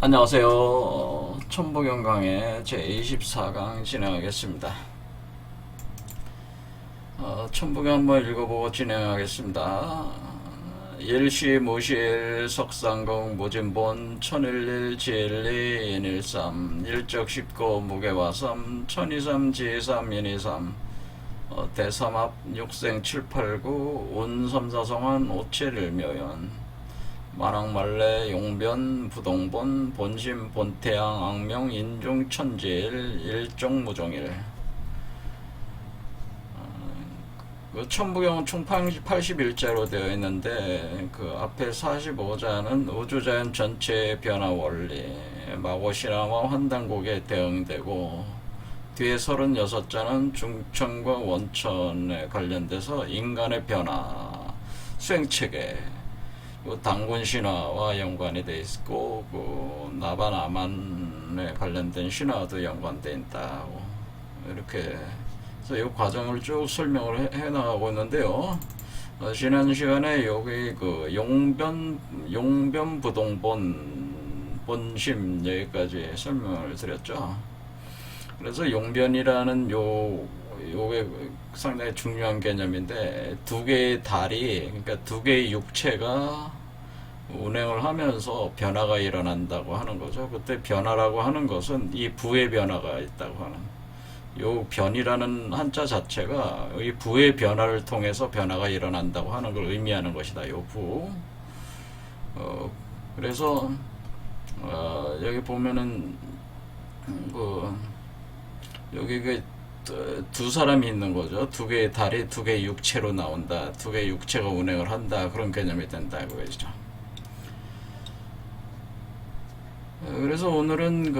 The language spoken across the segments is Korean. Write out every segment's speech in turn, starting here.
안녕하세요. 천부경강의 제24강 진행하겠습니다. 천부경 한번 읽어보고 진행하겠습니다. 일시 무실 석상공 무진본 천일일 지일리 인일삼 일적십고 무게화삼 천이삼 지삼 인이삼 대삼합 육생 칠팔구 운삼사성한 오칠일묘연 만왕말래 용변 부동본 본심 본태양 악명 인중 천지일 일종무종일. 그 천부경은 총 81자로 되어 있는데 그 앞에 45자는 우주자연 전체의 변화 원리 마고신화와 환단곡에 대응되고, 뒤에 36자는 중천과 원천에 관련돼서 인간의 변화 수행체계 단군 신화와 연관이 돼 있고, 그 나바나만에 관련된 신화도 연관돼 있다고, 이렇게 해서 이 과정을 쭉 설명을 해 나가고 있는데요. 지난 시간에 여기 그 용변 부동본 본심 여기까지 설명을 드렸죠. 그래서 용변이라는 요게 상당히 중요한 개념인데, 두 개의 달이, 그러니까 두 개의 육체가 운행을 하면서 변화가 일어난다고 하는 거죠. 그때 변화라고 하는 것은 이 부의 변화가 있다고 하는, 요 변이라는 한자 자체가 이 부의 변화를 통해서 변화가 일어난다고 하는 걸 의미하는 것이다. 요 부. 그래서 여기 보면은 여기 두 사람이 있는 거죠. 두 개의 달이 두 개의 육체로 나온다. 두 개의 육체가 운행을 한다. 그런 개념이 된다고 해죠. 그래서 오늘은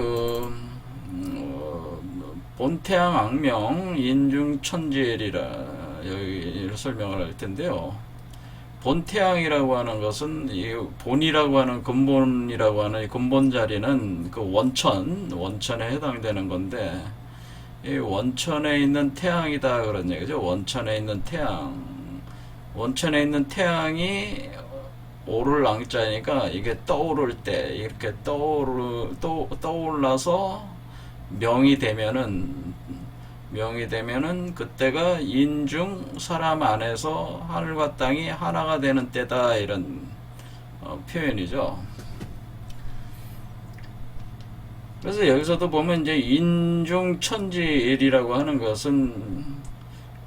본태양 악명 인중 천지일이라 여기 설명을 할 텐데요. 본태양이라고 하는 것은 이 본이라고 하는 근본이라고 하는 이 근본 자리는 그 원천에 해당되는 건데, 이 원천에 있는 태양이다 그런 얘기죠. 원천에 있는 태양이 오를 앙자니까 이게 떠오를 때 이렇게 떠올라서 명이 되면은 그때가 인중 사람 안에서 하늘과 땅이 하나가 되는 때다, 이런 표현이죠. 그래서 여기서도 보면 이제 인중 천지일이라고 하는 것은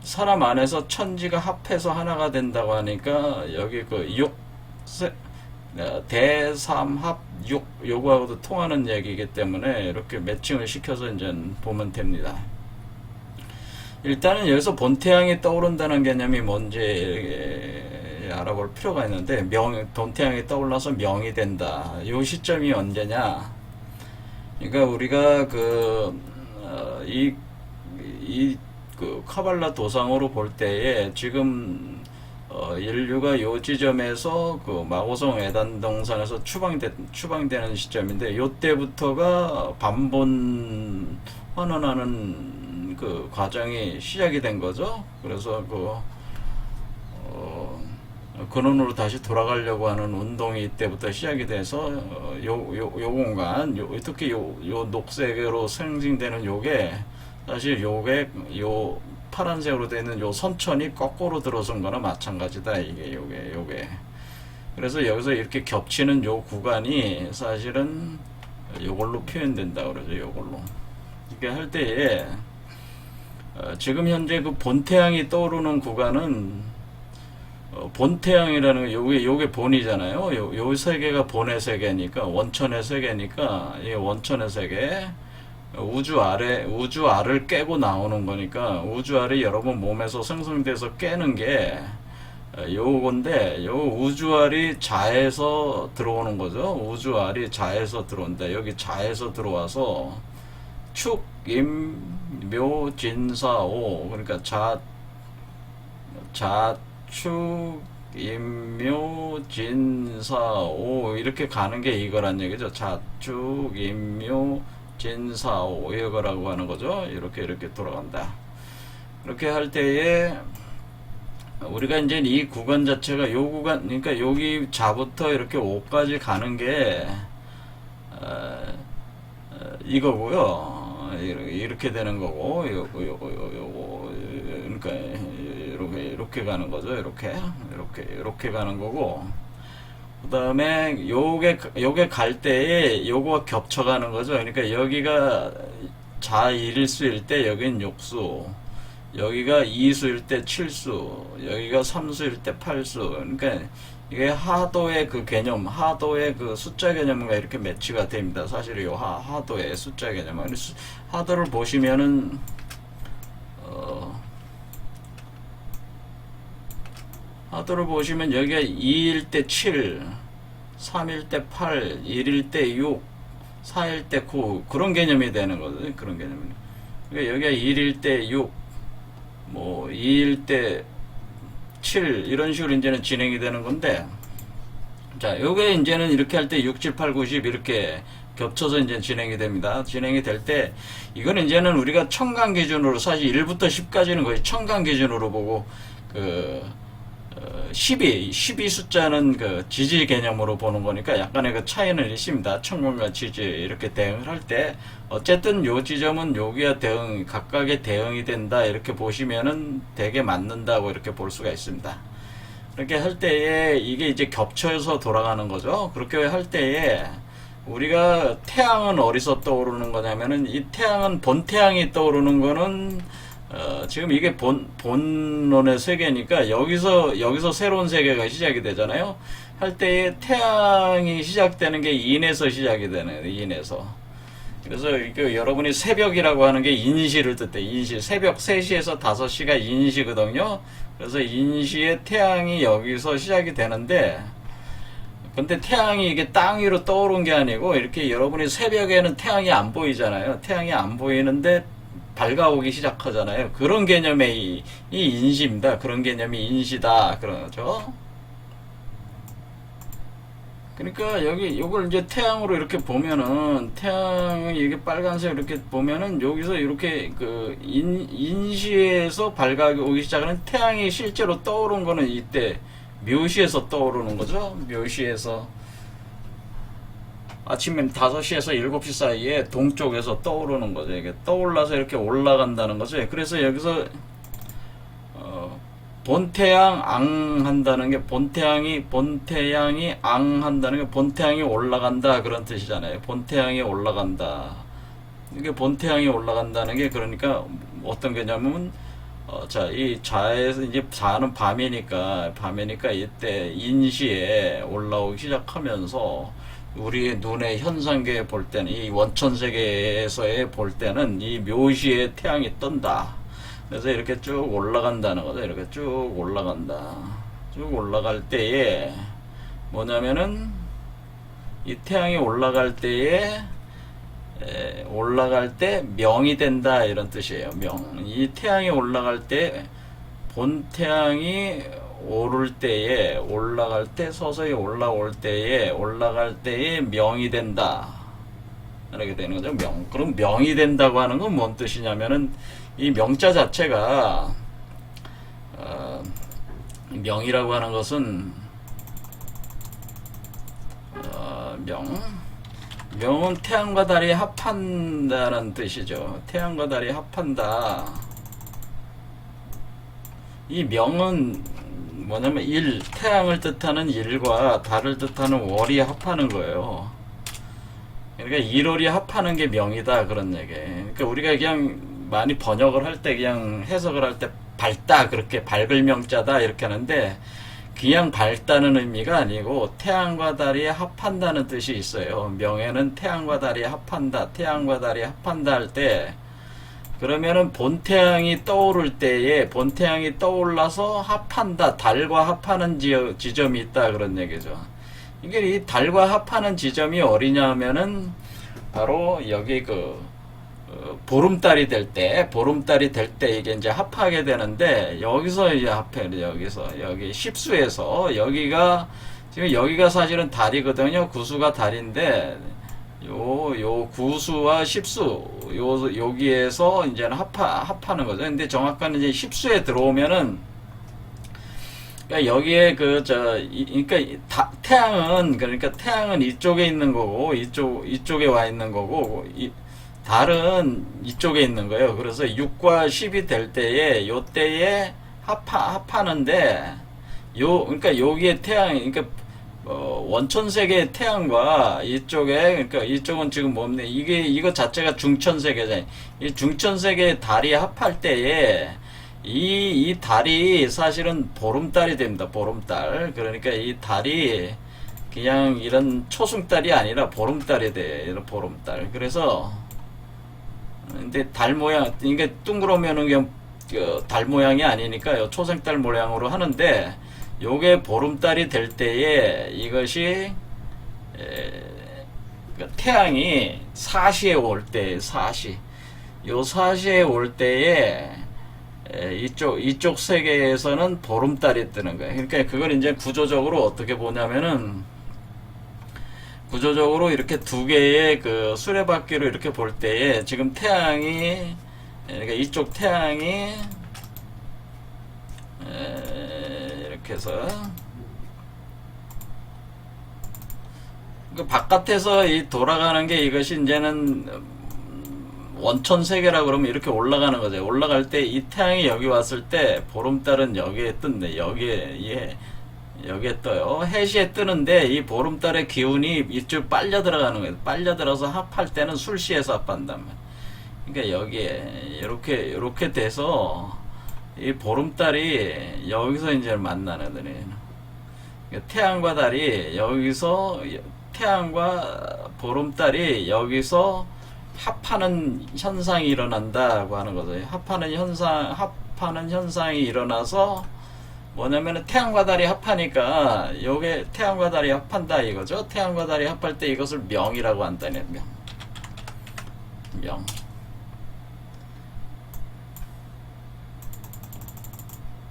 사람 안에서 천지가 합해서 하나가 된다고 하니까, 여기 대삼합 요거하고도 통하는 얘기이기 때문에 이렇게 매칭을 시켜서 이제 보면 됩니다. 일단은 여기서 본태양이 떠오른다는 개념이 뭔지 알아볼 필요가 있는데, 본태양이 떠올라서 명이 된다. 요 시점이 언제냐? 그러니까 우리가 카발라 도상으로 볼 때에 지금 인류가 요 지점에서 그 마고성 에단동산에서 추방되는 시점인데, 요 때부터가 반본 환원하는 그 과정이 시작이 된 거죠. 그래서 근원으로 다시 돌아가려고 하는 운동이 이때부터 시작이 돼서 요 공간, 특히 요 녹색으로 상징되는 요게 사실 요 파란색으로 되어 있는 요 선천이 거꾸로 들어선 거나 마찬가지다. 요게. 그래서 여기서 이렇게 겹치는 요 구간이 사실은 요걸로 표현된다 그러죠. 요걸로. 이게 할 때에 지금 현재 그 본태양이 떠오르는 구간은 본태양이라는 요게 본이잖아요. 요 세계가 본의 세계니까, 원천의 세계니까, 이 원천의 세계, 우주 알을 깨고 나오는 거니까, 우주 알이 여러분 몸에서 생성돼서 깨는 게 요건데, 요 우주 알이 자에서 들어오는 거죠. 우주 알이 자에서 들어온다. 여기 자에서 들어와서 축, 임, 묘, 진사오, 그러니까 자축, 임묘, 진사오 이렇게 가는 게 이거란 얘기죠. 자축, 임묘, 진사오 이거라고 하는 거죠. 이렇게 돌아간다. 그렇게 할 때에 우리가 이제 이 구간 자체가 요 구간, 그러니까 여기 자부터 이렇게 오까지 가는 게 이거고요. 이렇게 되는 거고, 요거, 그러니까 이렇게 가는 거죠. 이렇게 가는 거고. 그 다음에 요게 갈 때에 요거가 겹쳐가는 거죠. 그러니까 여기가 자일수일 때 여긴 육수, 여기가 이수일 때 칠수, 여기가 삼수일 때 팔수. 그러니까 이게 하도의 그 개념, 하도의 그 숫자 개념과 이렇게 매치가 됩니다. 사실 이 하도의 숫자 개념, 하도를 보시면은 하도를 보시면 여기가 2일 때 7, 3일 때 8, 1일 때 6, 4일 때 9, 그런 개념이 되는 거거든요. 그런 개념이. 그러니까 여기가 1일 때 6, 뭐 2일 때 7, 이런 식으로 이제는 진행이 되는 건데, 자, 요게 이제는 이렇게 할 때 6, 7, 8, 9, 10 이렇게 겹쳐서 이제 진행이 됩니다. 진행이 될 때, 이거는 이제는 우리가 청강 기준으로, 사실 1부터 10까지는 거의 청강 기준으로 보고, 12 숫자는 그 지지 개념으로 보는 거니까 약간의 그 차이는 있습니다. 청강과 지지 이렇게 대응을 할 때, 어쨌든 요 지점은 여기와 각각의 대응이 된다, 이렇게 보시면은 되게 맞는다고 이렇게 볼 수가 있습니다. 그렇게 할 때에 이게 이제 겹쳐서 돌아가는 거죠. 그렇게 할 때에 우리가 태양은 어디서 떠오르는 거냐면은, 이 태양은 본태양이 떠오르는 거는 지금 이게 본론의 세계니까 여기서 새로운 세계가 시작이 되잖아요. 할 때에 태양이 시작되는 게 인에서 시작이 되는, 인에서. 그래서 이게 여러분이 새벽이라고 하는 게 인시를 뜻해. 인시. 새벽 3시에서 5시가 인시거든요. 그래서 인시의 태양이 여기서 시작이 되는데, 근데 태양이 이게 땅 위로 떠오른 게 아니고, 이렇게 여러분이 새벽에는 태양이 안 보이잖아요. 태양이 안 보이는데 밝아오기 시작하잖아요. 그런 개념의 이 인시입니다. 그런 개념이 인시다. 그러죠. 그러니까 요걸 이제 태양으로 이렇게 보면은, 태양이 이게 빨간색 이렇게 보면은, 여기서 이렇게 그 인시에서 밝아오기 시작하는, 태양이 실제로 떠오른 거는 이때 묘시에서 떠오르는 거죠. 묘시에서 아침에 5시에서 7시 사이에 동쪽에서 떠오르는 거죠. 이게 떠올라서 이렇게 올라간다는 거죠. 그래서 여기서 본태양 앙 한다는 게, 본태양이 앙 한다는 게 본태양이 올라간다, 그런 뜻이잖아요. 본태양이 올라간다. 이게 본태양이 올라간다는 게, 그러니까 어떤 개념은 자, 이 자에서 이제 자는 밤이니까 이때 인시에 올라오기 시작하면서 우리 눈의 현상계에 볼 때는, 이 원천 세계에서의 볼 때는 이 묘시에 태양이 뜬다. 그래서 이렇게 쭉 올라간다는 거죠. 이렇게 쭉 올라간다. 쭉 올라갈 때에 뭐냐면은, 이 태양이 올라갈 때에 올라갈 때 명이 된다, 이런 뜻이에요. 명. 이 태양이 올라갈 때, 본 태양이 오를 때에, 올라갈 때, 서서히 올라올 때에, 올라갈 때에 명이 된다, 이렇게 되는 거죠. 명. 그럼 명이 된다고 하는 건 뭔 뜻이냐면은, 이 명자 자체가 명이라고 하는 것은 명은 태양과 달이 합한다는 뜻이죠. 태양과 달이 합한다. 이 명은 뭐냐면 태양을 뜻하는 일과 달을 뜻하는 월이 합하는 거예요. 그러니까 1월이 합하는 게 명이다, 그런 얘기예요. 그러니까 우리가 그냥 많이 번역을 할 때, 그냥 해석을 할 때 밝다, 그렇게 밝을 명자다 이렇게 하는데, 그냥 밝다는 의미가 아니고 태양과 달이 합한다는 뜻이 있어요. 명에는 태양과 달이 합한다, 태양과 달이 합한다 할 때, 그러면은 본태양이 떠오를 때에, 본태양이 떠올라서 합한다, 달과 합하는 지점이 있다, 그런 얘기죠. 이게 이 달과 합하는 지점이 어디냐 하면은 바로 여기 보름달이 될 때 이게 이제 합하게 되는데, 여기서 이제 여기 십수에서, 지금 여기가 사실은 달이거든요. 구수가 달인데, 요 구수와 십수, 여기에서 이제는 합하는 거죠. 근데 정확한 이제 십수에 들어오면은, 그러니까 여기에 그러니까 태양은 이쪽에 있는 거고, 이쪽에 와 있는 거고, 달은 이쪽에 있는 거예요. 그래서 6과 10이 될 때에 요때에 합하는데 그러니까 여기에 그러니까 원천세계의 태양과 이쪽에, 그러니까 이쪽은 지금 뭡니까? 이거 자체가 중천세계잖아요. 이 중천세계의 달이 합할 때에 이 달이 사실은 보름달이 됩니다. 보름달. 그러니까 이 달이 그냥 이런 초승달이 아니라 보름달이 돼. 이런 보름달. 그래서 근데 달 모양, 이게 둥그러면은 그냥 달 모양이 아니니까 초생달 모양으로 하는데, 요게 보름달이 될 때에 이것이 태양이 사시에 올 때, 요 사시에 올 때에 이쪽 세계에서는 보름달이 뜨는 거예요. 그러니까 그걸 이제 구조적으로 어떻게 보냐면은, 구조적으로 이렇게 두 개의 그 수레바퀴로 이렇게 볼 때에 지금 태양이, 그러니까 이쪽 태양이 이렇게 해서 그 바깥에서 이 돌아가는 게 이것이 이제는 원천 세계라 그러면 이렇게 올라가는 거죠. 올라갈 때 이 태양이 여기 왔을 때 보름달은 여기에 뜬대. 여기에 떠요. 해시에 뜨는데 이 보름달의 기운이 이쪽 빨려 들어가는 거예요. 빨려 들어서 합할 때는 술시에서 합한단 말이에요. 그러니까 여기에 이렇게 돼서 이 보름달이 여기서 이제 만나는 거예요. 그러니까 태양과 달이 여기서, 태양과 보름달이 여기서 합하는 현상이 일어난다고 하는 거죠. 합하는 현상이 일어나서 뭐냐면은 태양과 달이 합하니까 요게 태양과 달이 합한다 이거죠. 태양과 달이 합할 때 이것을 명이라고 한다네. 명.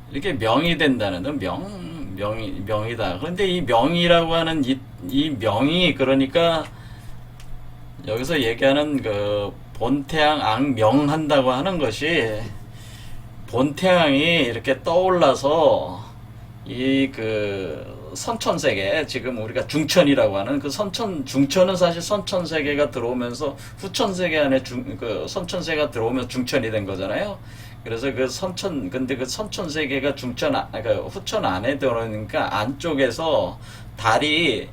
이렇게 명이 된다는 건 명이다. 그런데 이 명이라고 하는 이 명이, 그러니까 여기서 얘기하는 그 본태양 악명한다고 하는 것이, 본태양이 이렇게 떠올라서 이 그 선천세계, 지금 우리가 중천이라고 하는 그 중천은 사실 선천세계가 들어오면서 후천세계 안에 그 선천세계가 들어오면서 중천이 된 거잖아요. 그래서 근데 그 선천세계가 후천 안에 들어오니까 안쪽에서 달이,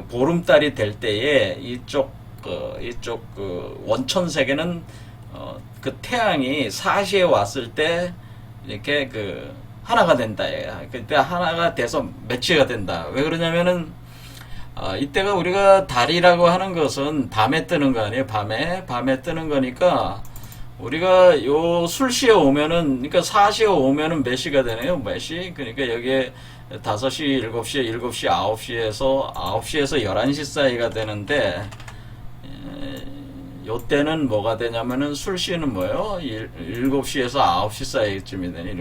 보름달이 될 때에 이쪽 원천세계는 그 태양이 사시에 왔을 때 이렇게 하나가 된다. 그때 하나가 돼서 매치가 된다. 왜 그러냐면은 이때가 우리가 달이라고 하는 것은 밤에 뜨는 거 아니에요. 밤에 뜨는 거니까 우리가 요 술시에 오면은, 그러니까 4시에 오면은 몇 시가 되네요. 몇 시? 그러니까 여기에 5시, 7시, 7시, 9시에서 11시 사이가 되는데, 요때는 뭐가 되냐면은 술시는 뭐예요? 7시에서 9시 사이쯤이 되네.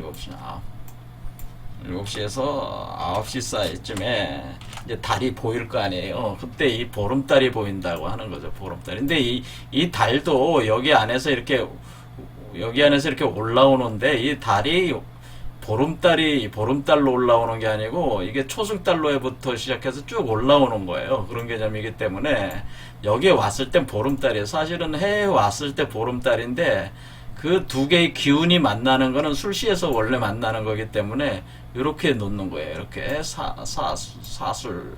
7시에서 9시 사이쯤에 이제 달이 보일 거 아니에요. 그때 이 보름달이 보인다고 하는 거죠. 보름달. 근데 이 달도 여기 안에서 이렇게 올라오는데, 이 달이 보름달로 올라오는 게 아니고 이게 초승달로부터 시작해서 쭉 올라오는 거예요. 그런 개념이기 때문에 여기에 왔을 땐 보름달이에요. 사실은 해에 왔을 때 보름달인데 그 두 개의 기운이 만나는 거는 술시에서 원래 만나는 거기 때문에 이렇게 놓는 거예요. 이렇게 사술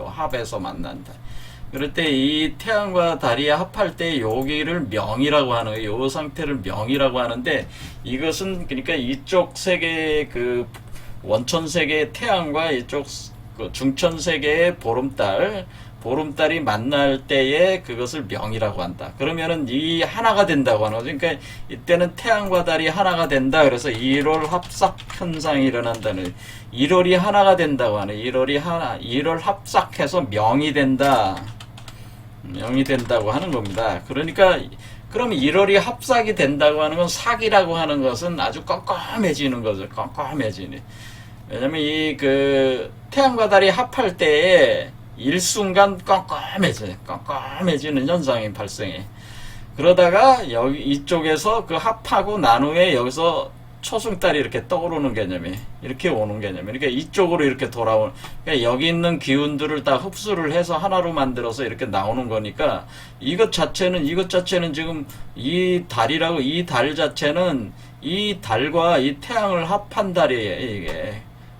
합에서 만난다. 그럴 때 이 태양과 달이 합할 때 여기를 명이라고 하는 거예요. 요 상태를 명이라고 하는데, 이것은 그러니까 이쪽 세계의 그 원천 세계의 태양과 이쪽 그 중천 세계의 보름달이 만날 때에 그것을 명이라고 한다. 그러면은 이 하나가 된다고 하는 거죠. 그러니까 이때는 태양과 달이 하나가 된다. 그래서 1월 합삭 현상이 일어난다는, 1월이 하나가 된다고 하는, 1월 합삭해서 명이 된다고 하는 겁니다. 그러니까 그럼 1월이 합삭이 된다고 하는 건, 삭이라고 하는 것은 아주 껌껌해지는 거죠. 껌껌해지는. 왜냐면 이 태양과 달이 합할 때에 일순간 껌껌해지는 현상이 발생해. 그러다가 이쪽에서 그 합하고 난 후에 여기서 초승달이 이렇게 떠오르는 개념이 이렇게 오는 개념이 그러니까 이쪽으로 이렇게 돌아오는 그러니까 여기 있는 기운들을 다 흡수를 해서 하나로 만들어서 이렇게 나오는 거니까 이것 자체는 지금 이 달이라고 이 달 자체는 이 달과 이 태양을 합한 달이에요.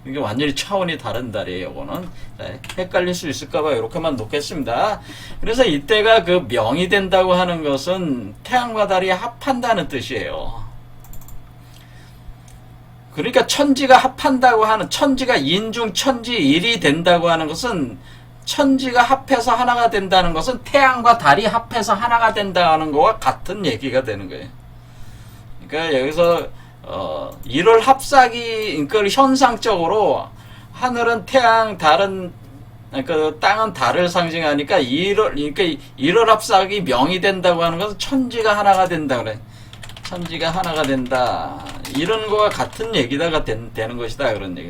이게 완전히 차원이 다른 달이에요. 이거는 헷갈릴 수 있을까봐 이렇게만 놓겠습니다. 그래서 이때가 그 명이 된다고 하는 것은 태양과 달이 합한다는 뜻이에요. 그러니까 천지가 합한다고 하는 천지가 인중 천지 일이 된다고 하는 것은 천지가 합해서 하나가 된다는 것은 태양과 달이 합해서 하나가 된다는 거와 같은 얘기가 되는 거예요. 그러니까 여기서 1월 합사기 그러니까 현상적으로 하늘은 태양, 달은 그 땅은 달을 상징하니까 1월 합사기 명이 된다고 하는 것은 천지가 하나가 된다 그래. 천지가 하나가 된다. 이런 거와 같은 얘기다가 되는 것이다. 그런 얘기.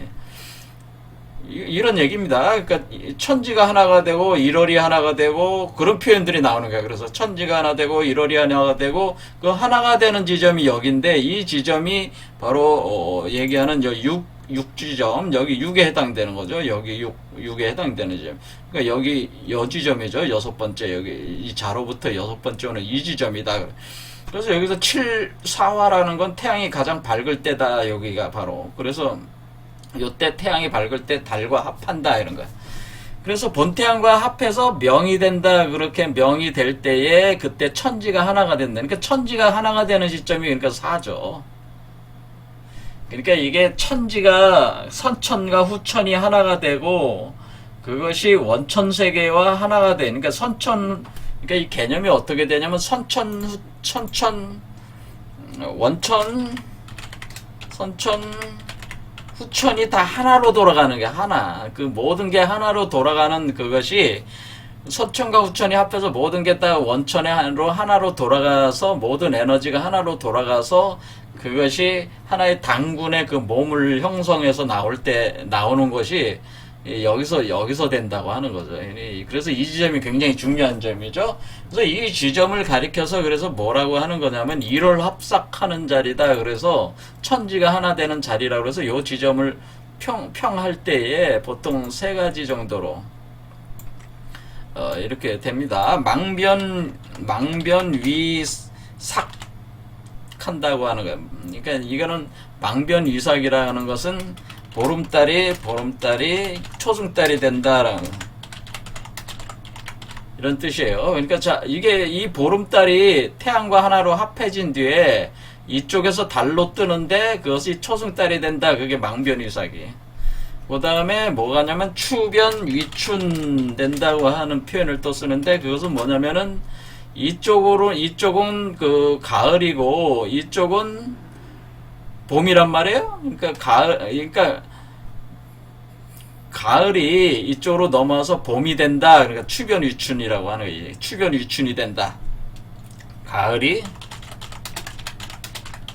이런 얘기입니다. 그러니까 천지가 하나가 되고 1월이 하나가 되고 그런 표현들이 나오는 거야. 그래서 천지가 하나 되고 1월이 하나가 되고 그 하나가 되는 지점이 여기인데 이 지점이 바로 얘기하는 6지점 여기 6에 해당되는 거죠. 여기 6에 해당되는 지점. 그러니까 여기 지점이죠. 여섯 번째 여기 이 자로부터 여섯 번째 오는 이 지점이다. 그래서 여기서 7사화라는 건 태양이 가장 밝을 때다. 여기가 바로 그래서 요때 태양이 밝을 때 달과 합한다 이런 거야. 그래서 본태양과 합해서 명이 된다. 그렇게 명이 될 때에 그때 천지가 하나가 된다. 그러니까 천지가 하나가 되는 시점이 그러니까 4죠. 그러니까 이게 천지가 선천과 후천이 하나가 되고 그것이 원천 세계와 하나가 돼. 그러니까 그러니까 이 개념이 어떻게 되냐면 원천, 후천이 다 하나로 돌아가는 게 하나. 그 모든 게 하나로 돌아가는 그것이 선천과 후천이 합해서 모든 게 다 원천으로 하나로 돌아가서 모든 에너지가 하나로 돌아가서 그것이 하나의 단군의 그 몸을 형성해서 나오는 것이 여기서 된다고 하는 거죠. 그래서 이 지점이 굉장히 중요한 점이죠. 그래서 이 지점을 가리켜서 그래서 뭐라고 하는 거냐면 1월 합삭하는 자리다. 그래서 천지가 하나 되는 자리라고 그래서 이 지점을 평할 때에 보통 3가지 정도로 이렇게 됩니다. 망변위삭 한다고 하는 거예요. 그러니까 이거는 망변위삭이라는 것은 보름달이 초승달이 된다라는 이런 뜻이에요. 그러니까 자 이게 이 보름달이 태양과 하나로 합해진 뒤에 이쪽에서 달로 뜨는데 그것이 초승달이 된다. 그게 망변위삭이. 그 다음에 뭐가 냐면 추변위춘 된다고 하는 표현을 또 쓰는데 그것은 뭐냐면은 이쪽은 그 가을이고 이쪽은 봄이란 말이에요. 그러니까 가을이 이쪽으로 넘어서 봄이 된다. 그러니까 추변위춘이라고 하는 거예요. 추변위춘이 된다. 가을이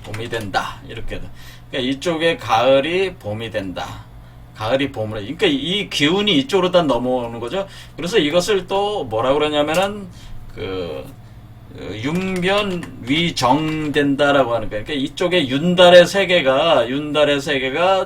봄이 된다. 이렇게. 그러니까 이쪽에 가을이 봄이 된다. 가을이 봄을. 그러니까 이 기운이 이쪽으로 다 넘어오는 거죠. 그래서 이것을 또 뭐라 그러냐면은 윤변위정된다라고 하는 거예요. 그러니까 이쪽에 윤달의 세계가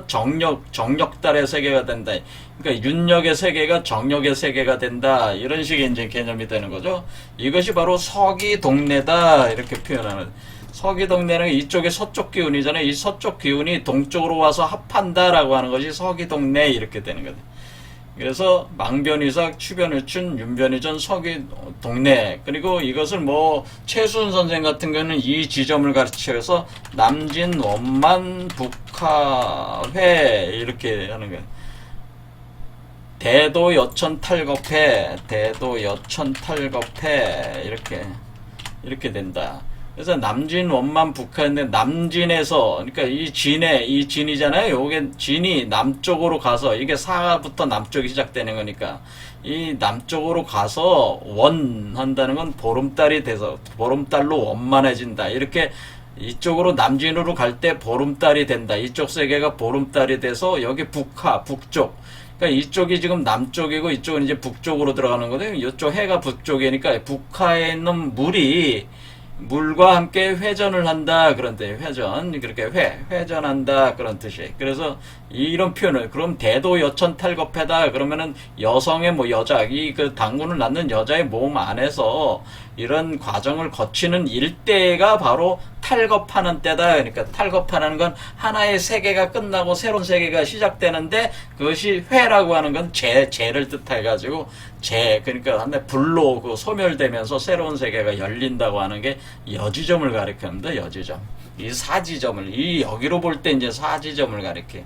정력달의 세계가 된다. 그러니까 윤력의 세계가 정력의 세계가 된다. 이런 식의 이제 개념이 되는 거죠. 이것이 바로 서기동래다. 이렇게 표현하는. 서기동래는 이쪽에 서쪽 기운이잖아요. 이 서쪽 기운이 동쪽으로 와서 합한다라고 하는 것이 서기동래 이렇게 되는 거죠. 그래서 망변위삭, 추변위춘, 윤변위전, 서기동래. 그리고 이것을 뭐 최수은 선생 같은 경우는 이 지점을 가르쳐서 남진, 원만, 북하회 이렇게 하는 거예요. 대도, 여천, 탈겁해, 이렇게 된다. 그래서 남진, 원만, 북한인데 남진에서 그러니까 이 진이잖아요. 요게 진이 남쪽으로 가서 이게 사부터 남쪽이 시작되는 거니까 이 남쪽으로 가서 원한다는 건 보름달이 돼서 보름달로 원만해진다. 이렇게 이쪽으로 남진으로 갈 때 보름달이 된다. 이쪽 세계가 보름달이 돼서 여기 북쪽. 그러니까 이쪽이 지금 남쪽이고 이쪽은 이제 북쪽으로 들어가는 거거든요. 이쪽 해가 북쪽이니까 북하에 있는 물이 물과 함께 회전을 한다 그런 뜻. 회전 그렇게 회전한다 그런 뜻이. 그래서 이런 표현을 그럼 대도 여천 탈겁해다 그러면은 여성의 뭐 여자 이 그 당군을 낳는 여자의 몸 안에서 이런 과정을 거치는 일대가 바로 탈겁하는 때다. 그러니까 탈겁하는 건 하나의 세계가 끝나고 새로운 세계가 시작되는데 그것이 회라고 하는 건 재를 뜻해가지고 그러니까 한데 불로 그 소멸되면서 새로운 세계가 열린다고 하는 게 여지점을 가리킵니다. 여지점. 이 사지점을 여기로 볼 때 이제 사지점을 가리켜.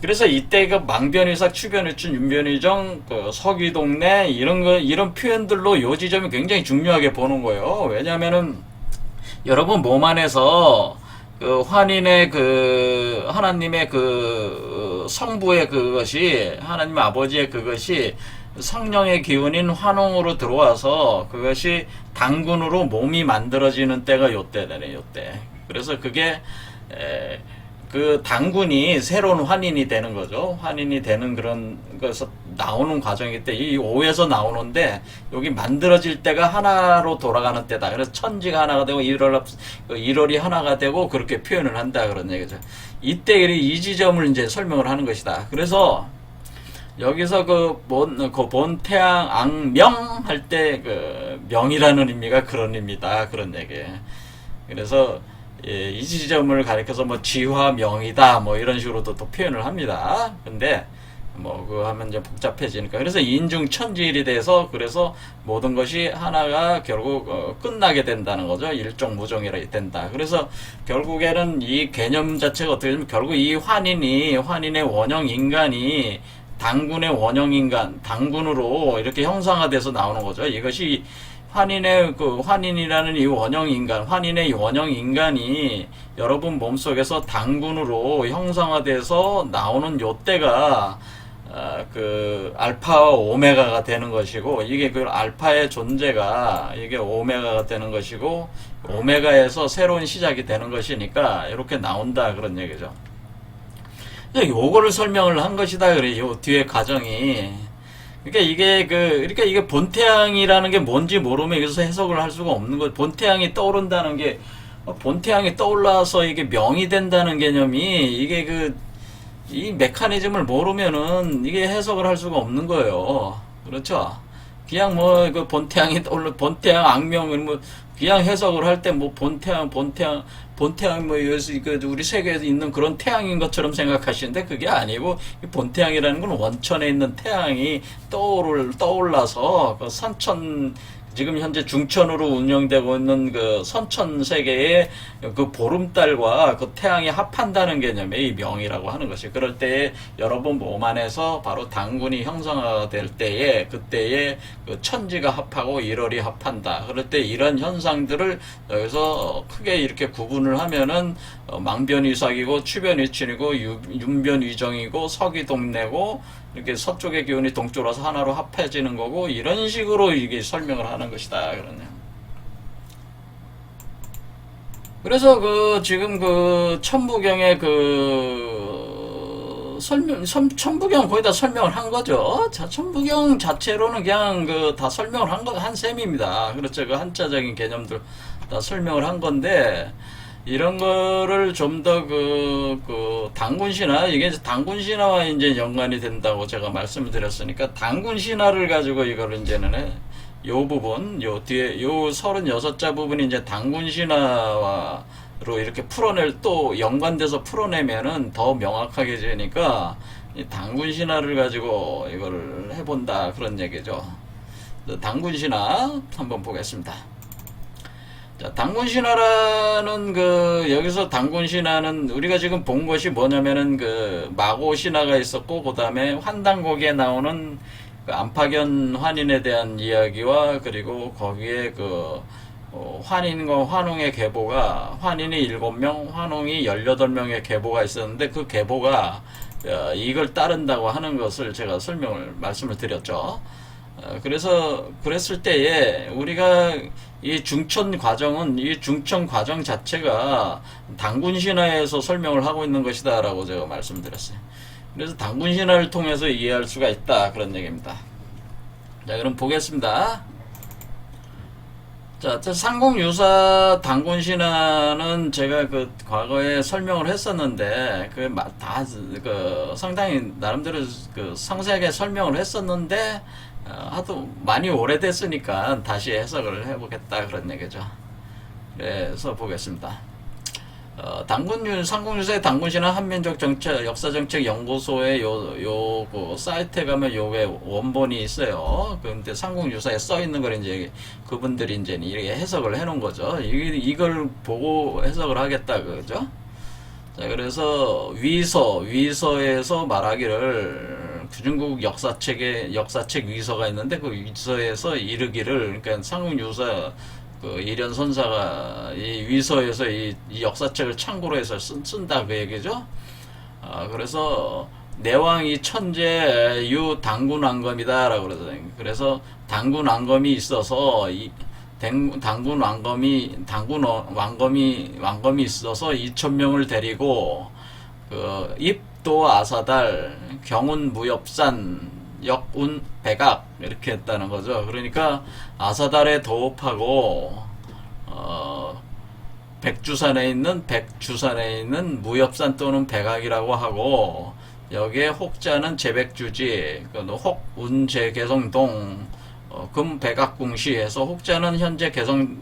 그래서 이때 그 망변의삭, 추변의춘, 윤변의정, 그 서귀동래 이런 표현들로 요 지점이 굉장히 중요하게 보는 거예요. 왜냐하면은 여러분 몸 안에서 그 환인의 그 하나님의 그 성부의 그것이 하나님 아버지의 그것이 성령의 기운인 환웅으로 들어와서 그것이 당군으로 몸이 만들어지는 때가 요때네 요때. 그래서 그게 그 당군이 새로운 환인이 되는 거죠. 환인이 되는 그런 것에서 나오는 과정일 때 이 오에서 나오는데 여기 만들어질 때가 하나로 돌아가는 때다. 그래서 천지가 하나가 되고 일월이 하나가 되고 그렇게 표현을 한다 그런 얘기죠. 이때 이 지점을 이제 설명을 하는 것이다. 그래서 여기서 그 본태양 앙명 할 때 그 명이라는 의미가 그런 의미다 그런 얘기예요. 그래서 이 지점을 가리켜서 뭐 지화명이다 뭐 이런 식으로도 또 표현을 합니다. 근데 뭐 그거 하면 이제 복잡해지니까 그래서 인중천지일이 돼서 그래서 모든 것이 하나가 결국 끝나게 된다는 거죠. 일종무종이라 된다. 그래서 결국에는 이 개념 자체가 어떻게 되면 결국 이 환인의 원형 인간이 당군의 원형 인간 당군으로 이렇게 형상화돼서 나오는 거죠. 이것이 환인이라는 이 원형 인간, 환인의 이 원형 인간이 여러분 몸속에서 당군으로 형상화돼서 나오는 요때가 그 알파와 오메가가 되는 것이고 이게 그 알파의 존재가 이게 오메가가 되는 것이고 오메가에서 새로운 시작이 되는 것이니까 이렇게 나온다 그런 얘기죠. 요거를 설명을 한 것이다 그래. 요 뒤에 과정이. 그러니까 이게 본태양이라는 게 뭔지 모르면 여기서 해석을 할 수가 없는 거예요. 본태양이 떠오른다는 게 본태양이 떠올라서 이게 명이 된다는 개념이 이게 이 메커니즘을 모르면은 이게 해석을 할 수가 없는 거예요. 그렇죠? 그냥 뭐 그 본태양 악명 뭐 그냥 해석을 할 때 뭐 본태양 뭐 우리 세계에서 있는 그런 태양인 것처럼 생각하시는데 그게 아니고 본태양이라는 건 원천에 있는 태양이 떠올라서 그 선천 지금 현재 중천으로 운영되고 있는 그 선천 세계의 그 보름달과 그 태양이 합한다는 개념의 이 명이라고 하는 것이 그럴 때에 여러분 몸 안에서 바로 당군이 형성될 때에 그때에 그 천지가 합하고 일월이 합한다. 그럴 때 이런 현상들을 여기서 크게 이렇게 구분을 하면은 망변이삭이고 추변이춘이고 윤변위정이고 서귀동래고 이렇게 서쪽의 기운이 동쪽으로 와서 하나로 합해지는 거고 이런 식으로 이게 설명을 하는 것이다 그러네요. 그래서 지금 천부경의 천부경 거의 다 설명을 한 거죠. 자, 천부경 자체로는 그냥 다 설명을 한 셈입니다. 그렇죠. 그 한자적인 개념들 다 설명을 한 건데 이런 거를 좀 더 당군신화, 이게 당군신화와 이제 연관이 된다고 제가 말씀을 드렸으니까, 당군신화를 가지고 이거를 이제는 요 부분, 요 뒤에, 요 36자 부분이 이제 당군신화로 이렇게 또 연관돼서 풀어내면은 더 명확하게 되니까, 이 당군신화를 가지고 이거를 해본다, 그런 얘기죠. 당군신화 한번 보겠습니다. 자, 당군신화라는 여기서 당군신화는 우리가 지금 본 것이 뭐냐면은 마고신화가 있었고, 그 다음에 환단곡에 나오는 안파견 환인에 대한 이야기와, 그리고 거기에 환인과 환웅의 계보가, 환인이 7명, 환웅이 18명의 계보가 있었는데, 그 계보가 이걸 따른다고 하는 것을 제가 말씀을 드렸죠. 그래서 그랬을 때에 우리가 이 중천 과정 자체가 당군신화에서 설명을 하고 있는 것이다 라고 제가 말씀드렸어요. 그래서 당군신화를 통해서 이해할 수가 있다, 그런 얘기입니다. 자, 그럼 보겠습니다. 자, 상공유사 단군신화는 제가 그 과거에 설명을 했었는데, 상당히 나름대로 그 상세하게 설명을 했었는데, 하도 많이 오래됐으니까 다시 해석을 해보겠다 그런 얘기죠. 그래서 보겠습니다. 상공유사의 단군신화 한민족 정책, 역사정책 연구소의 그 사이트에 가면 요게 원본이 있어요. 근데 상공유사에 써 있는 걸 이제 그분들이 이제 이렇게 해석을 해 놓은 거죠. 이걸 보고 해석을 하겠다, 그죠? 자, 그래서 위서에서 말하기를, 중국 역사책 위서가 있는데, 그 위서에서 이르기를, 그러니까 상공유사 그 이련 선사가 이 위서에서 이 역사책을 참고로 해서 쓴다 그 얘기죠. 그래서 내왕이 천재 유 당군왕검이다라고 그래서 당군왕검이 있어서 왕검이 있어서 2,000명을 데리고 그 입도 아사달 경운 무엽산 역운 백악 이렇게 했다는 거죠. 그러니까 아사달에 도읍하고 백주산에 있는 무엽산 또는 백악이라고 하고, 여기에 혹자는 제백주지, 혹운제 개성동 금백악궁시에서 혹자는 현재 개성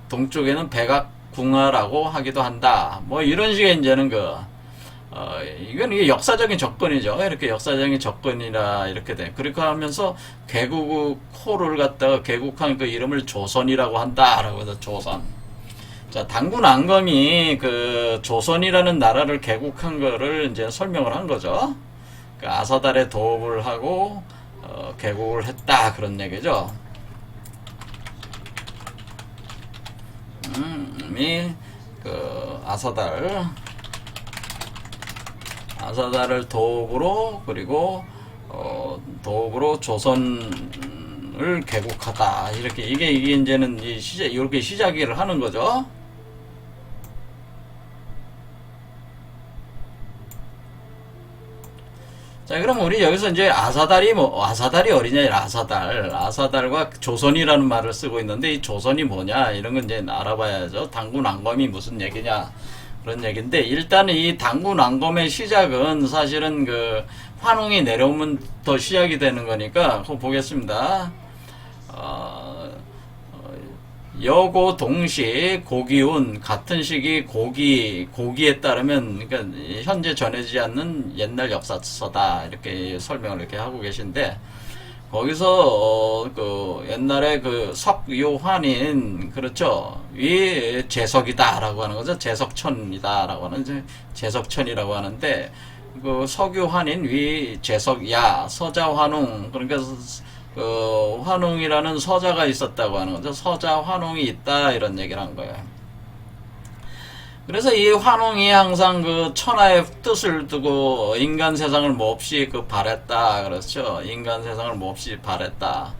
동쪽에는 백악궁하라고 하기도 한다. 뭐 이런 식의 이제는 이건 이게 역사적인 접근이죠. 이렇게 역사적인 접근이라 이렇게 돼. 그렇게 하면서 개국 호를 갖다가 개국한 그 이름을 조선이라고 한다라고 해서 조선. 자, 당군 앙검이 그 조선이라는 나라를 개국한 거를 이제 설명을 한 거죠. 그 아사달에 도읍을 하고 개국을 했다 그런 얘기죠. 아사달을 도읍으로, 그리고 도읍으로 조선을 개국하다. 이게 이제는 이렇게 시작을 하는 거죠. 자, 그럼 우리 여기서 이제 아사달이 어디냐, 아사달과 조선이라는 말을 쓰고 있는데, 이 조선이 뭐냐, 이런 건 이제 알아봐야죠. 당군왕검이 무슨 얘기냐, 그런 얘기인데, 일단 이 당군왕검의 시작은 사실은 그 환웅이 내려오면 시작이 되는 거니까, 그거 보겠습니다. 여고 동시 고기운 같은 시기 고기에 따르면, 그러니까 현재 전해지지 않는 옛날 역사서다 이렇게 설명을 이렇게 하고 계신데, 거기서 그 옛날에 그 석유환인, 그렇죠, 위 제석이다라고 하는 거죠. 제석천이다라고 하는, 제석천이라고 하는데, 그 석유환인 위 제석야 서자환웅, 그러니까 그 환웅이라는 서자가 있었다고 하는 거죠. 서자 환웅이 있다 이런 얘기를 한 거예요. 그래서 이 환웅이 항상 그 천하의 뜻을 두고 인간 세상을 몹시 바랬다, 그렇죠. 인간 세상을 몹시 바랬다.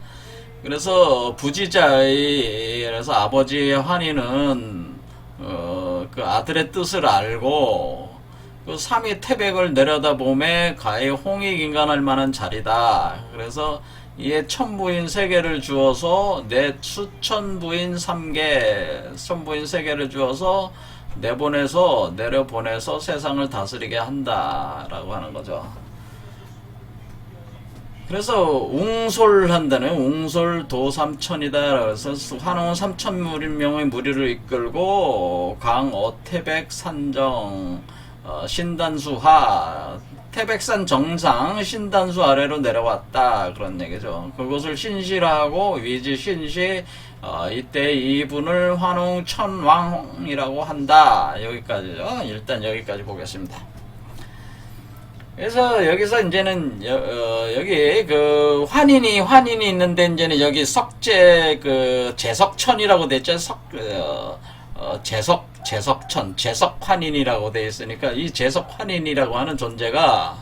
그래서 그래서 아버지의 환희는 그 아들의 뜻을 알고 그 삼위 태백을 내려다보매 가히 홍익인간할 만한 자리다. 그래서 이에 천부인 3개를 주어서 수천부인 3개, 천부인 3개를 주어서 내려보내서 세상을 다스리게 한다라고 하는 거죠. 그래서 웅솔한다네. 웅솔도 3천이다. 그래서 환웅은 3천명의 무리를 이끌고 강어태백 산정 신단수하, 태백산 정상 신단수 아래로 내려왔다 그런 얘기죠. 그것을 신시라고 위지 신시, 이때 이분을 환웅 천왕이라고 한다. 여기까지죠. 일단 여기까지 보겠습니다. 그래서 여기서 이제는 여기 그 환인이 있는데, 이제는 여기 석재 그 제석천이라고 됐죠. 제석환인이라고 되어 있으니까, 이 제석환인이라고 하는 존재가,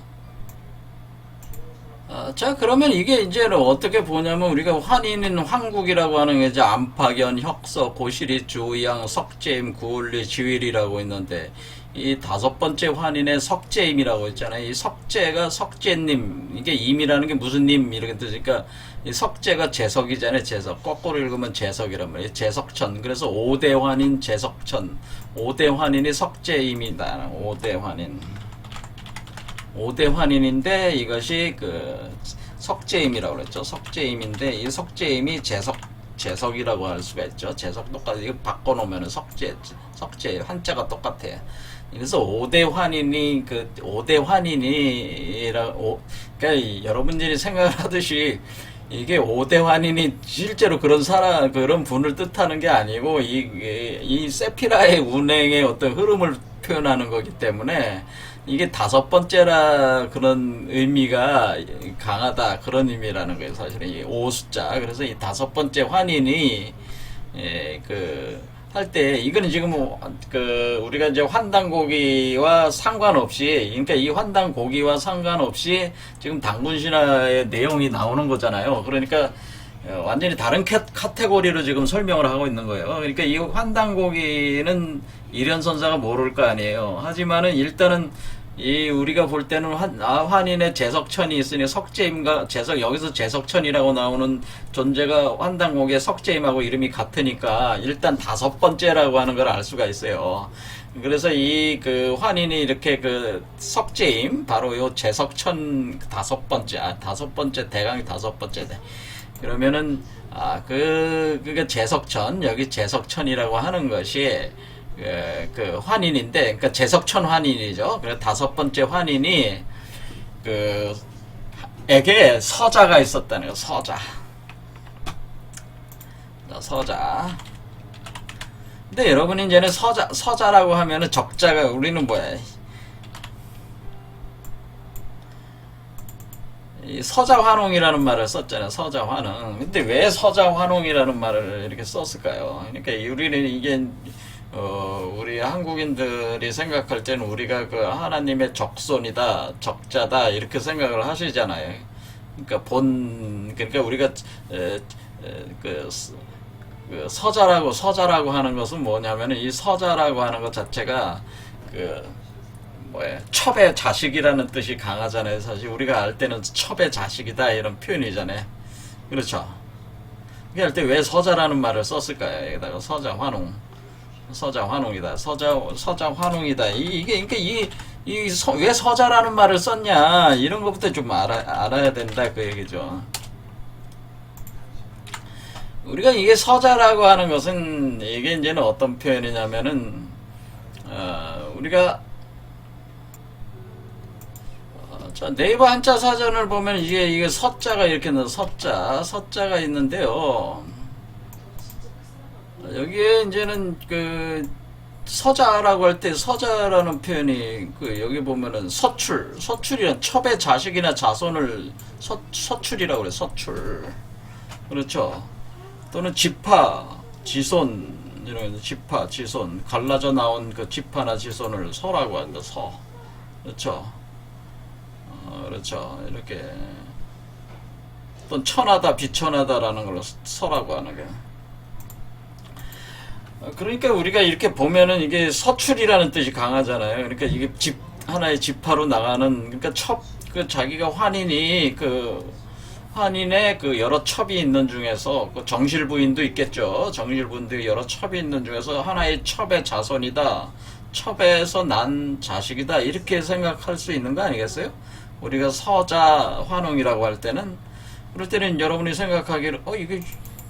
자, 그러면 이게 이제는 어떻게 보냐면, 우리가 환인인 황국이라고 하는 게 이제 안파견, 혁서, 고시리, 주의양, 석재임, 구울리, 지윌이라고 있는데, 이 다섯 번째 환인의 석재임이라고 했잖아요. 이 석재가 석재님, 이게 임이라는 게 무슨 님 이렇게 뜻이니까 이 석재가 재석이잖아요. 재석. 거꾸로 읽으면 재석이란 말이에요. 재석천. 그래서 5대 환인 재석천. 5대 환인이 석재임이다. 5대 환인. 5대 환인인데 이것이 그 석재임이라고 그랬죠. 석재임인데 이 석재임이 재석이라고 할 수가 있죠. 재석 똑같이 이거 바꿔놓으면 석재 한자가 똑같아요. 그래서 5대 환인이 그 5대 환인이라 그러니까 여러분들이 생각을 하듯이 이게 5대 환인이 실제로 그런 분을 뜻하는 게 아니고 이 세피라의 운행의 어떤 흐름을 표현하는 거기 때문에 이게 다섯 번째라 그런 의미가 강하다 그런 의미라는 거예요. 사실은 이 5 숫자. 그래서 이 다섯 번째 환인이 할 때 이거는 지금 우리가 이제 환단고기와 상관없이 그러니까 이 환단고기와 상관없이 지금 당군신화의 내용이 나오는 거잖아요. 그러니까 완전히 다른 카테고리로 지금 설명을 하고 있는 거예요. 그러니까 이 환단고기는 일현선사가 모를 거 아니에요. 하지만은 일단은 우리가 볼 때는 환인의 재석천이 있으니 석재임과 여기서 재석천이라고 나오는 존재가 환단고기의 석재임하고 이름이 같으니까 일단 다섯 번째라고 하는 걸 알 수가 있어요. 그래서 환인이 이렇게 석재임, 바로 요 재석천 다섯 번째, 대강이 다섯 번째네. 그러면은, 그게 재석천, 여기 재석천이라고 하는 것이, 환인인데, 그러니까 재석천 환인이죠. 그래서 다섯 번째 환인이, 에게 서자가 있었다는 거, 서자. 근데 여러분이 이제는 서자라고 하면은 적자가, 우리는 뭐야. 이 서자환홍이라는 말을 썼잖아요. 서자환홍. 근데 왜 서자환홍이라는 말을 이렇게 썼을까요? 그러니까 우리는 이게 우리 한국인들이 생각할 때는 우리가 하나님의 적손이다, 적자다 이렇게 생각을 하시잖아요. 그러니까 우리가 서자라고 하는 것은 뭐냐면은 이 서자라고 하는 것 자체가 첩의 자식이라는 뜻이 강하잖아요. 사실 우리가 알 때는 첩의 자식이다 이런 표현이잖아요. 그렇죠? 그게 할 때 왜 서자라는 말을 썼을까요? 여기다가 서자환홍이다. 서자환홍이다. 이게 그러니까 왜 서자라는 말을 썼냐 이런 것부터 좀 알아야 된다 그 얘기죠. 우리가 이게 서자라고 하는 것은 이게 이제는 어떤 표현이냐면은 우리가 네이버 한자 사전을 보면 이게 서자가 이렇게 서자가 있는데요. 여기에 이제는 서자라고 할 때 서자라는 표현이 여기 보면은 서출이란 첩의 자식이나 자손을 서출이라고 그래. 서출. 그렇죠. 또는 지파, 지손 이런 지파, 지손 갈라져 나온 지파나 지손을 서라고 한다. 서. 그렇죠. 그렇죠. 이렇게 또 천하다, 비천하다라는 걸로 서라고 하는 게. 그러니까 우리가 이렇게 보면은 이게 서출이라는 뜻이 강하잖아요. 그러니까 이게 하나의 지파로 나가는, 그러니까 자기가 환인의 여러 첩이 있는 중에서, 정실부인도 있겠죠. 정실부인도 여러 첩이 있는 중에서 하나의 첩의 자손이다. 첩에서 난 자식이다. 이렇게 생각할 수 있는 거 아니겠어요? 우리가 서자 환웅이라고 할 때는, 그럴 때는 여러분이 생각하기를, 이게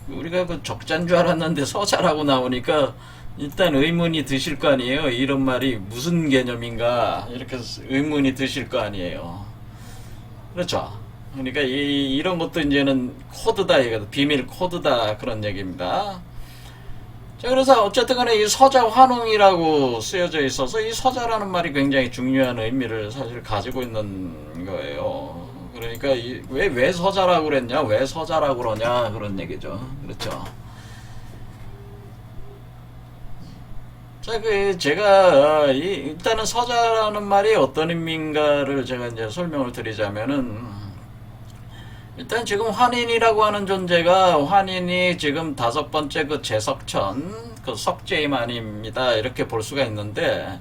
우리가 적자인 줄 알았는데 서자라고 나오니까 일단 의문이 드실 거 아니에요. 이런 말이 무슨 개념인가 이렇게 의문이 드실 거 아니에요. 그렇죠. 그러니까 이런 것도 이제는 코드다, 비밀 코드다 그런 얘기입니다. 자, 그래서 어쨌든 간에 이 서자 환웅이라고 쓰여져 있어서 이 서자라는 말이 굉장히 중요한 의미를 사실 가지고 있는 거예요. 그러니까 왜 서자라고 그랬냐, 왜 서자라고 그러냐 그런 얘기죠. 그렇죠. 자, 제가 일단은 서자라는 말이 어떤 의미인가를 제가 이제 설명을 드리자면은, 일단 지금 환인이라고 하는 존재가, 환인이 지금 다섯 번째 재석천 석재임 아닙니다 이렇게 볼 수가 있는데,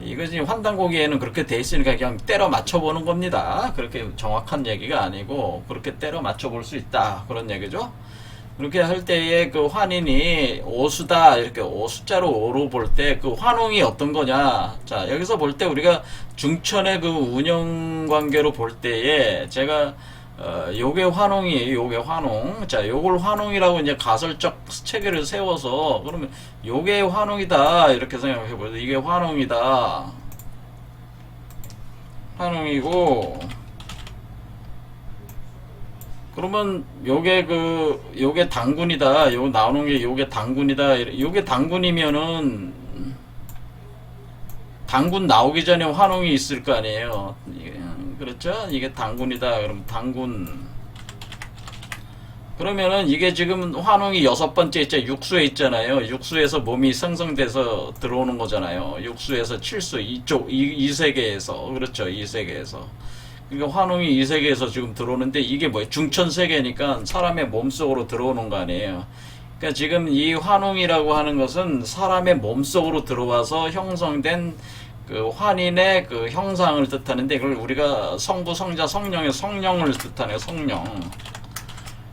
이것이 환단고기에는 그렇게 돼 있으니까 그냥 때려 맞춰보는 겁니다. 그렇게 정확한 얘기가 아니고 그렇게 때려 맞춰볼 수 있다 그런 얘기죠. 그렇게 할 때에 그 환인이 오수다 이렇게 숫자로 5로 볼 때 그 환웅이 어떤 거냐. 자, 여기서 볼 때 우리가 중천의 그 운영 관계로 볼 때에 제가 요게 환웅이 요게 환웅. 자, 요걸 환웅이라고 이제 가설적 체계를 세워서 그러면 요게 환웅이다 이렇게 생각해 보세요. 이게 환웅이다. 환웅이고 그러면 요게 당군이다. 요 나오는 게 요게 당군이다. 요게 당군이면은 당군 나오기 전에 환웅이 있을 거 아니에요. 그렇죠? 이게 당군이다. 그럼 당군. 그러면은 이게 지금 환웅이 6번째 있죠. 육수에 있잖아요. 육수에서 몸이 생성돼서 들어오는 거잖아요. 육수에서 칠수 이쪽 이 세계에서. 그렇죠. 이 세계에서. 그러니까 환웅이 이 세계에서 지금 들어오는데 이게 뭐예요? 중천 세계니까 사람의 몸속으로 들어오는 거 아니에요. 그러니까 지금 이 환웅이라고 하는 것은 사람의 몸속으로 들어와서 형성된 그 환인의 그 형상을 뜻하는데 이걸 우리가 성부, 성자, 성령의 성령을 뜻하네요. 성령.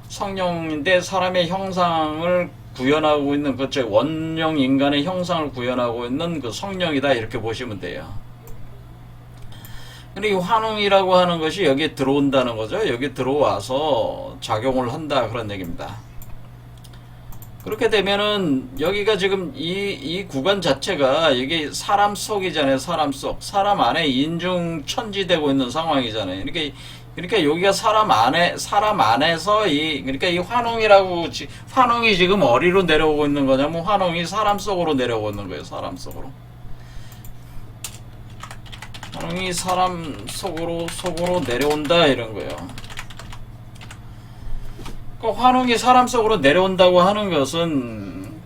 성령인데 사람의 형상을 구현하고 있는 그쵸 원령 인간의 형상을 구현하고 있는 그 성령이다 이렇게 보시면 돼요. 근데 이 환웅이라고 하는 것이 여기에 들어온다는 거죠. 여기 들어와서 작용을 한다 그런 얘기입니다. 그렇게 되면은 여기가 지금 이 구간 자체가 이게 사람 속이잖아요. 사람 속. 사람 안에 인중 천지되고 있는 상황이잖아요. 그러니까 여기가 사람 안에서 그러니까 이 환웅이 지금 어디로 내려오고 있는 거냐면 환웅이 사람 속으로 내려오고 있는 거예요. 사람 속으로. 환웅이 사람 속으로 내려온다 이런 거예요. 그 환웅이 사람 속으로 내려온다고 하는 것은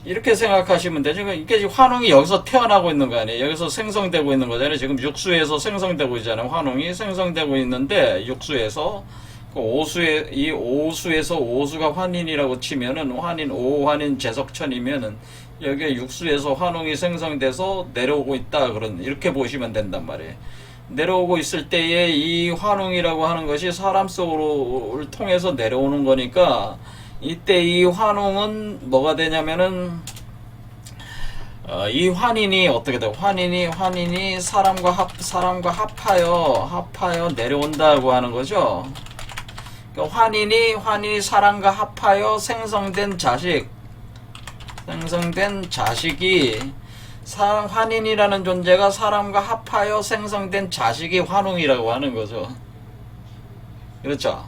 이렇게 생각하시면 되죠. 이게 환웅이 여기서 태어나고 있는 거 아니에요. 여기서 생성되고 있는 거잖아요. 지금 육수에서 생성되고 있잖아요. 환웅이 생성되고 있는데 육수에서 이 오수에서 오수가 환인이라고 치면은 오환인 제석천이면은 여기에 육수에서 환웅이 생성돼서 내려오고 있다 이렇게 보시면 된단 말이에요. 내려오고 있을 때에 이 환웅이라고 하는 것이 사람 속으로 통해서 내려오는 거니까 이때 이 환웅은 뭐가 되냐면은 이 환인이 어떻게 돼요? 환인이 사람과 합하여 내려온다고 하는 거죠. 그러니까 환인이 사람과 합하여 생성된 자식이 환인이라는 존재가 사람과 합하여 생성된 자식이 환웅이라고 하는 거죠. 그렇죠?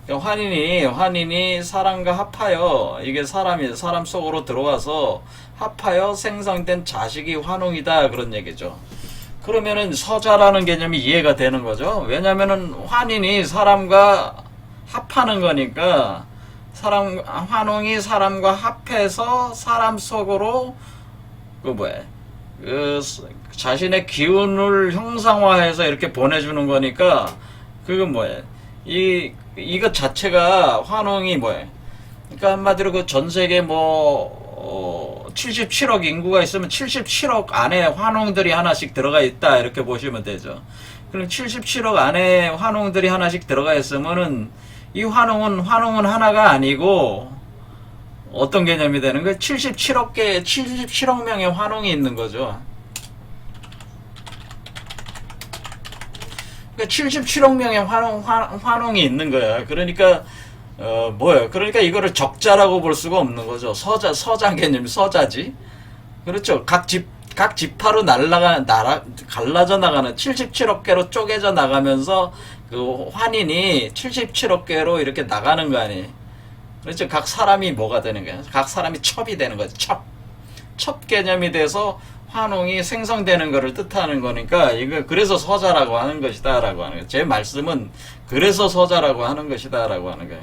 그러니까 환인이 사람과 합하여 이게 사람 속으로 들어와서 합하여 생성된 자식이 환웅이다 그런 얘기죠. 그러면은 서자라는 개념이 이해가 되는 거죠. 왜냐면은 환인이 사람과 합하는 거니까 환웅이 사람과 합해서 사람 속으로 자신의 기운을 형상화해서 이렇게 보내주는 거니까 그건 뭐예요? 이것 자체가 환웅이 뭐예요? 그러니까 한마디로 그 전 세계 77억 인구가 있으면 77억 안에 환웅들이 하나씩 들어가 있다 이렇게 보시면 되죠. 그럼 77억 안에 환웅들이 하나씩 들어가 있으면은 이 환웅은 하나가 아니고 어떤 개념이 되는 거예요? 77억 명의 환웅이 있는 거죠. 그러니까 77억 명의 환웅이 있는 거야. 그러니까 뭐예요? 그러니까 이거를 적자라고 볼 수가 없는 거죠. 서자 개념이 서자지. 그렇죠. 각 지파로 갈라져 나가는 77억 개로 쪼개져 나가면서 그 환인이 77억 개로 이렇게 나가는 거 아니에요. 그렇죠. 각 사람이 뭐가 되는 거야? 각 사람이 첩이 되는 거지. 첩 개념이 돼서 환웅이 생성되는 것을 뜻하는 거니까 그래서 서자라고 하는 것이다라고 하는 거예요. 제 말씀은 그래서 서자라고 하는 것이다라고 하는 거예요.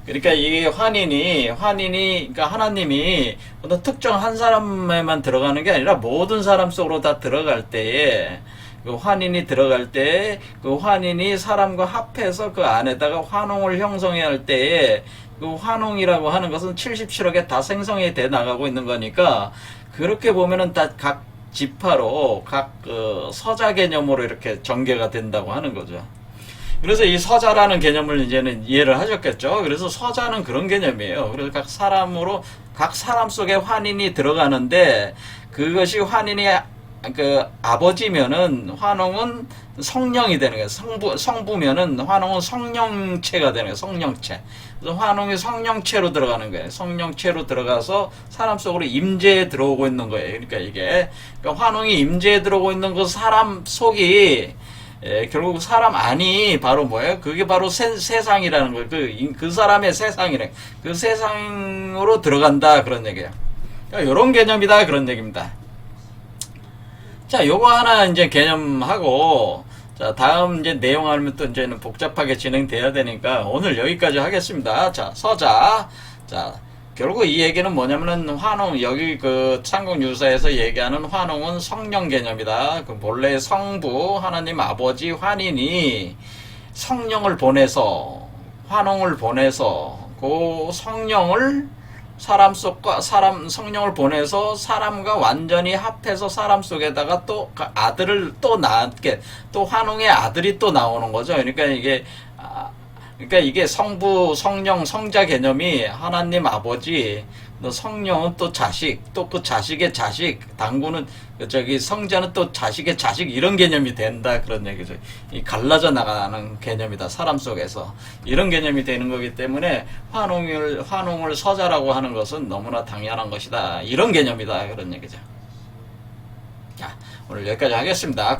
그러니까 이 환인이 그러니까 하나님이 어떤 특정 한 사람에만 들어가는 게 아니라 모든 사람 속으로 다 들어갈 때에 그 환인이 들어갈 때 그 환인이 사람과 합해서 그 안에다가 환웅을 형성해야 할 때에 그 환웅이라고 하는 것은 77억에 다 생성이 돼 나가고 있는 거니까 그렇게 보면은 다 지파로 각 그 서자 개념으로 이렇게 전개가 된다고 하는 거죠. 그래서 이 서자라는 개념을 이제는 이해를 하셨겠죠. 그래서 서자는 그런 개념이에요. 그래서 각 사람 속에 환인이 들어가는데, 그것이 환인이 그 아버지면은 환웅은 성령이 되는 거예요. 성부면은 환웅은 성령체가 되는 거예요. 성령체. 그래서 환웅이 성령체로 들어가는 거예요. 성령체로 들어가서 사람 속으로 임재에 들어오고 있는 거예요. 그러니까 이게, 그러니까 환웅이 임재에 들어오고 있는 그 사람 속이, 결국 사람 안이 바로 뭐예요? 그게 바로 세상이라는 거예요. 그 사람의 세상이래. 그 세상으로 들어간다. 그런 얘기예요. 그러니까 이런 개념이다. 그런 얘기입니다. 자, 요거 하나 이제 개념하고, 자, 다음 이제 내용 알면 또 이제는 복잡하게 진행돼야 되니까 오늘 여기까지 하겠습니다. 자, 서자. 자, 결국 이 얘기는 뭐냐면은 환웅, 여기 그 삼국유사에서 얘기하는 환웅은 성령 개념이다. 그 본래 성부, 하나님 아버지 환인이 성령을 보내서, 환웅을 보내서, 그 성령을 성령을 보내서 사람과 완전히 합해서 사람 속에다가 또 아들을 또 낳게, 또 환웅의 아들이 또 나오는 거죠. 그러니까 이게 성부, 성령, 성자 개념이 하나님 아버지, 성령은 또 자식, 또 그 자식의 자식, 당구는 성자는 또 자식의 자식, 이런 개념이 된다. 그런 얘기죠. 이 갈라져 나가는 개념이다. 사람 속에서. 이런 개념이 되는 거기 때문에 환웅을 서자라고 하는 것은 너무나 당연한 것이다. 이런 개념이다. 그런 얘기죠. 자, 오늘 여기까지 하겠습니다.